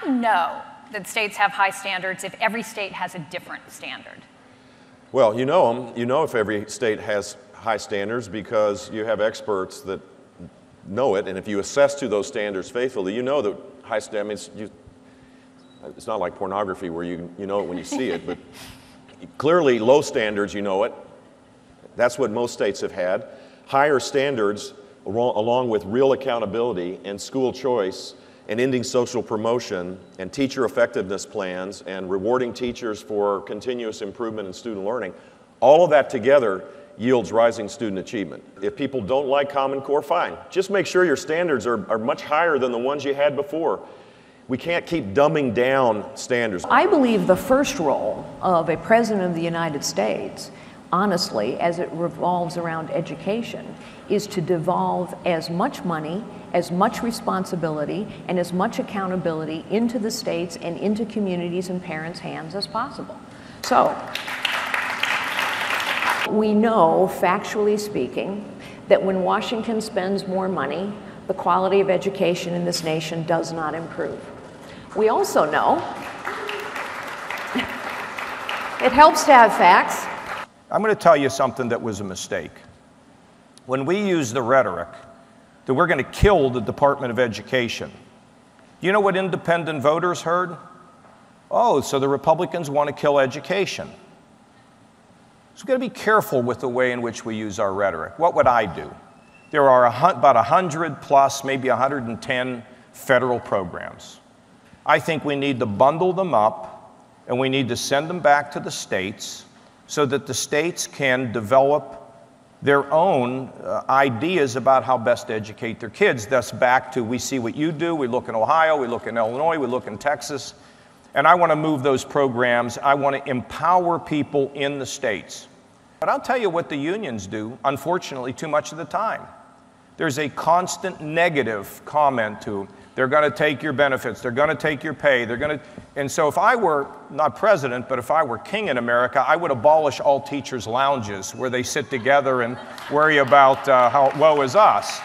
do you know that states have high standards if every state has a different standard? Well, you know them. You know if every state has high standards because you have experts that know it, and if you assess to those standards faithfully, you know that high standards, it's not like pornography where you know it when you see it, but clearly low standards, you know it. That's what most states have had. Higher standards, along with real accountability and school choice and ending social promotion and teacher effectiveness plans and rewarding teachers for continuous improvement in student learning, all of that together yields rising student achievement. If people don't like Common Core, fine. Just make sure your standards are much higher than the ones you had before. We can't keep dumbing down standards. I believe the first role of a president of the United States, honestly, as it revolves around education, is to devolve as much money, as much responsibility, and as much accountability into the states and into communities and parents' hands as possible. So, we know, factually speaking, that when Washington spends more money, the quality of education in this nation does not improve. We also know it helps to have facts. I'm going to tell you something that was a mistake. When we use the rhetoric that we're going to kill the Department of Education, you know what independent voters heard? Oh, so the Republicans want to kill education. So we've got to be careful with the way in which we use our rhetoric. What would I do? There are about 100 plus, maybe 110 federal programs. I think we need to bundle them up and we need to send them back to the states so that the states can develop their own ideas about how best to educate their kids. Thus back to, we see what you do, we look in Ohio, we look in Illinois, we look in Texas, and I want to move those programs. I want to empower people in the states. But I'll tell you what the unions do, unfortunately, too much of the time. There's a constant negative comment to, they're going to take your benefits, they're going to take your pay, they're going to, and so if I were, not president, but if I were king in America, I would abolish all teachers' lounges where they sit together and worry about how woe is us.